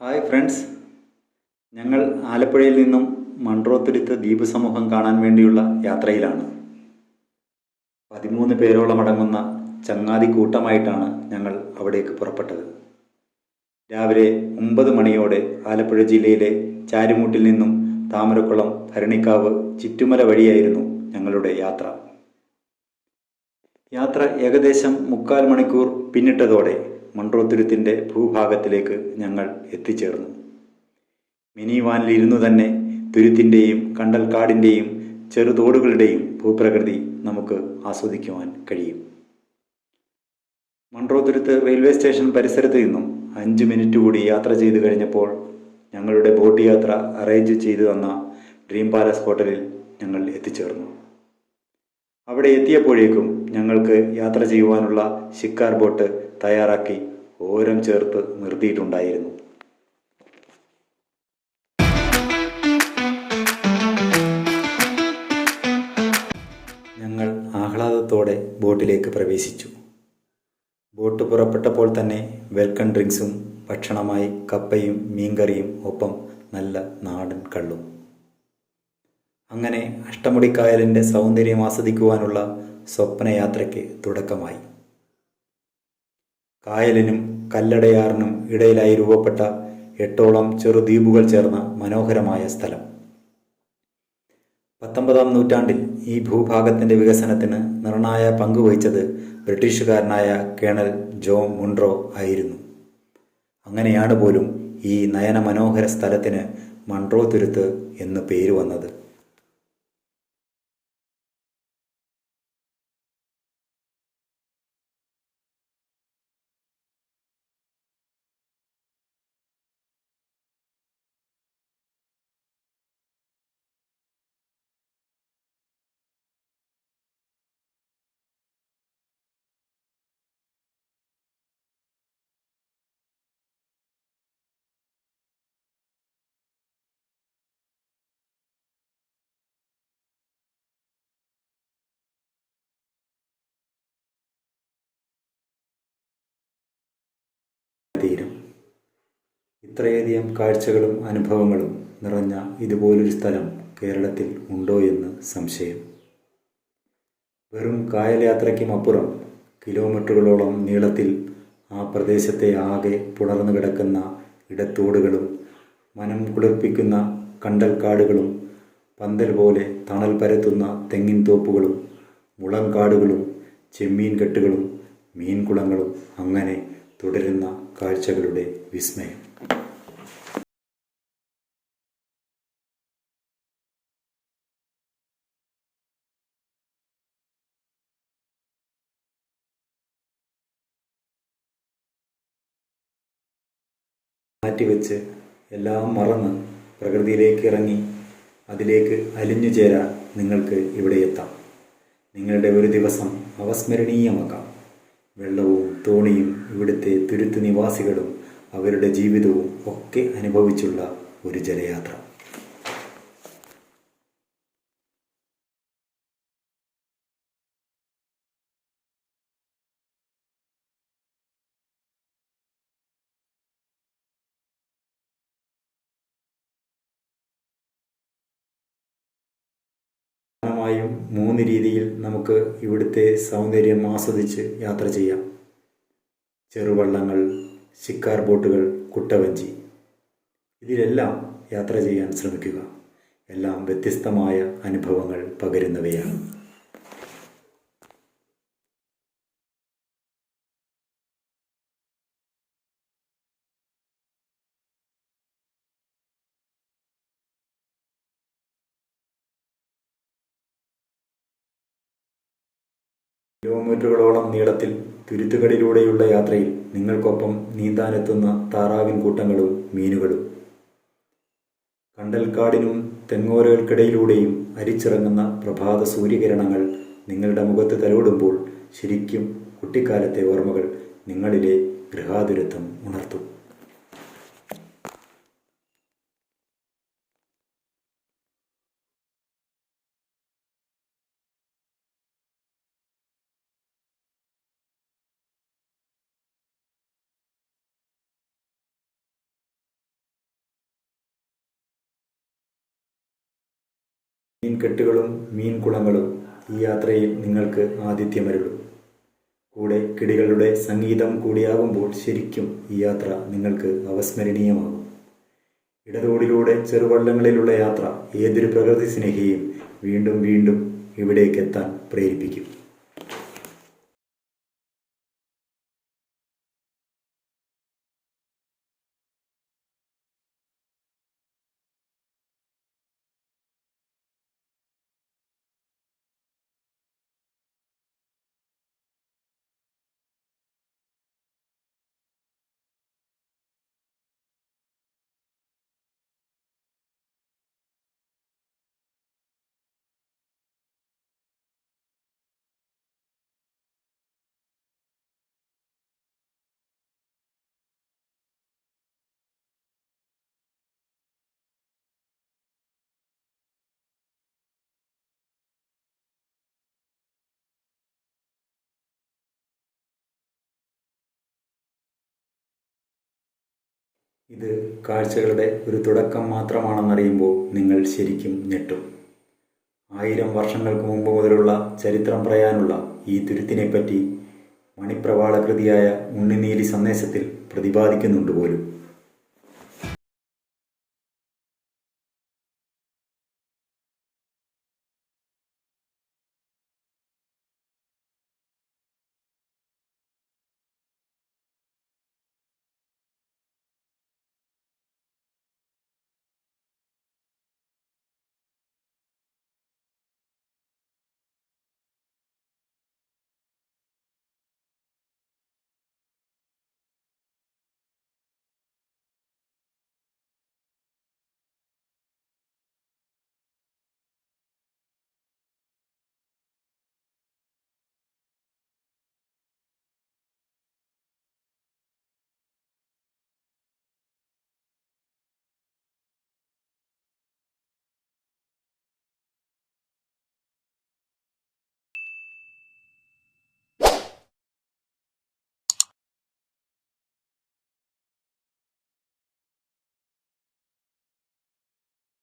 Hi friends, ഞങ്ങൾ ആലപ്പുഴയിൽ നിന്നും മൺട്രോത്തുരുത്ത് ദ്വീപ് സമൂഹം കാണാൻ വേണ്ടിയുള്ള യാത്രയിലാണ്. 13 പേരോളം അടങ്ങുന്ന ചങ്ങാതി കൂട്ടമായിട്ടാണ് ഞങ്ങൾ അവിടേക്ക് പുറപ്പെട്ടത്. രാവിലെ 9 മണിയോടെ ആലപ്പുഴ ജില്ലയിലെ ചാരുമൂട്ടിൽ നിന്നും താമരക്കുളം, ഭരണിക്കാവ്, ചിറ്റുമല വഴിയായിരുന്നു ഞങ്ങളുടെ യാത്ര. യാത്ര ഏകദേശം 3/4 മണിക്കൂർ പിന്നിട്ടതോടെ മൺട്രോത്തുരുത്തിൻ്റെ ഭൂഭാഗത്തിലേക്ക് ഞങ്ങൾ എത്തിച്ചേർന്നു. മിനി വാനിലിരുന്നു തന്നെ തുരുത്തിൻ്റെയും കണ്ടൽക്കാടിൻ്റെയും ചെറുതോടുകളുടെയും ഭൂപ്രകൃതി നമുക്ക് ആസ്വദിക്കുവാൻ കഴിയും. മൺട്രോത്തുരുത്ത് റെയിൽവേ സ്റ്റേഷൻ പരിസരത്ത് നിന്നും 5 മിനിറ്റ് കൂടി യാത്ര ചെയ്തു കഴിഞ്ഞപ്പോൾ ഞങ്ങളുടെ ബോട്ട് യാത്ര അറേഞ്ച് ചെയ്തു തന്ന ഡ്രീം പാലസ് ഹോട്ടലിൽ ഞങ്ങൾ എത്തിച്ചേർന്നു. അവിടെ എത്തിയപ്പോഴേക്കും ഞങ്ങൾക്ക് യാത്ര ചെയ്യുവാനുള്ള ഷിക്കാർ ബോട്ട് തയ്യാറാക്കി ഓരം ചേർത്ത് നിർത്തിയിട്ടുണ്ടായിരുന്നു. ഞങ്ങൾ ആഹ്ലാദത്തോടെ ബോട്ടിലേക്ക് പ്രവേശിച്ചു. ബോട്ട് പുറപ്പെട്ടപ്പോൾ തന്നെ വെൽക്കം ഡ്രിങ്ക്സും ഭക്ഷണമായി കപ്പയും മീൻകറിയും ഒപ്പം നല്ല നാടൻ കള്ളും. അങ്ങനെ അഷ്ടമുടിക്കായലിൻ്റെ സൗന്ദര്യം ആസ്വദിക്കുവാനുള്ള സ്വപ്നയാത്രയ്ക്ക് തുടക്കമായി. കായലിനും കല്ലടയാറിനും ഇടയിലായി രൂപപ്പെട്ട 8ഓളം ചെറുദ്വീപുകൾ ചേർന്ന മനോഹരമായ സ്ഥലം. 19-ാം നൂറ്റാണ്ടിൽ ഈ ഭൂഭാഗത്തിൻ്റെ വികസനത്തിന് നിർണായക പങ്ക് വഹിച്ചത് ബ്രിട്ടീഷുകാരനായ കേണൽ ജോൺ മുൺട്രോ ആയിരുന്നു. അങ്ങനെയാണ് പോലും ഈ നയന മനോഹര സ്ഥലത്തിന് മൺട്രോത്തുരുത്ത് എന്ന് പേര് വന്നത്. തീരം ഇത്രയധികം കാഴ്ചകളും അനുഭവങ്ങളും നിറഞ്ഞ ഇതുപോലൊരു സ്ഥലം കേരളത്തിൽ ഉണ്ടോ എന്ന് സംശയം. വെറും കായൽ യാത്രയ്ക്കുമപ്പുറം കിലോമീറ്ററുകളോളം നീളത്തിൽ ആ പ്രദേശത്തെ ആകെ പുണർന്നു കിടക്കുന്ന ഇടത്തോടുകളും മനം കുളിർപ്പിക്കുന്ന കണ്ടൽക്കാടുകളും പന്തൽ പോലെ തണൽ പരത്തുന്ന തെങ്ങിൻ തോപ്പുകളും മുളങ്കാടുകളും ചെമ്മീൻ കെട്ടുകളും മീൻകുളങ്ങളും അങ്ങനെ തുടരുന്ന കാഴ്ചകളുടെ വിസ്മയം. മാറ്റിവെച്ച് എല്ലാം മറന്ന് പ്രകൃതിയിലേക്ക് ഇറങ്ങി അതിലേക്ക് അലിഞ്ഞു ചേരാൻ നിങ്ങൾക്ക് ഇവിടെ എത്താം. നിങ്ങളുടെ ഒരു ദിവസം അവസ്മരണീയമാക്കാം. വെള്ളവും തോണിയും ഇവിടുത്തെ തുരുത്ത് നിവാസികളും അവരുടെ ജീവിതവും ഒക്കെ അനുഭവിച്ചുള്ള ഒരു ജലയാത്ര. പ്രധാനമായും 3 രീതിയിൽ നമുക്ക് ഇവിടുത്തെ സൗന്ദര്യം ആസ്വദിച്ച് യാത്ര ചെയ്യാം. ചെറുവള്ളങ്ങൾ, ഷിക്കാർ ബോട്ടുകൾ, കുട്ടവഞ്ചി. ഇതിലെല്ലാം യാത്ര ചെയ്യാൻ ശ്രമിക്കുക. എല്ലാം വ്യത്യസ്തമായ അനുഭവങ്ങൾ പകരുന്നവയാണ്. കിലോമീറ്ററുകളോളം നീളത്തിൽ തുരുത്തുകളിലൂടെയുള്ള യാത്രയിൽ നിങ്ങൾക്കൊപ്പം നീന്താനെത്തുന്ന താറാവിൻ കൂട്ടങ്ങളും മീനുകളും. കണ്ടൽക്കാടിനും തെങ്ങോലകൾക്കിടയിലൂടെയും അരിച്ചിറങ്ങുന്ന പ്രഭാത സൂര്യകിരണങ്ങൾ നിങ്ങളുടെ മുഖത്ത് തലോടുമ്പോൾ ശരിക്കും കുട്ടിക്കാലത്തെ ഓർമ്മകൾ നിങ്ങളിലെ ഗൃഹാതുരത്വം ഉണർത്തും. മീൻകെട്ടുകളും മീൻകുളങ്ങളും ഈ യാത്രയിൽ നിങ്ങൾക്ക് ആതിഥ്യമരുളും. കൂടെ കിളികളുടെ സംഗീതം കൂടിയാകുമ്പോൾ ശരിക്കും ഈ യാത്ര നിങ്ങൾക്ക് അവസ്മരണീയമാകും. ഇടതോടിലൂടെ ചെറുവള്ളങ്ങളിലുള്ള യാത്ര ഏതൊരു പ്രകൃതി സ്നേഹിയെയും വീണ്ടും വീണ്ടും ഇവിടേക്കെത്താൻ പ്രേരിപ്പിക്കും. ഇത് കാഴ്ചകളുടെ ഒരു തുടക്കം മാത്രമാണെന്നറിയുമ്പോൾ നിങ്ങൾ ശരിക്കും ഞെട്ടും. 1000 വർഷങ്ങൾക്ക് മുമ്പ് മുതലുള്ള ചരിത്രം പറയാനുള്ള ഈ തുരുത്തിനെപ്പറ്റി മണിപ്രവാളകൃതിയായ ഉണ്ണിനീലി സന്ദേശത്തിൽ പ്രതിപാദിക്കുന്നുണ്ട് പോലും.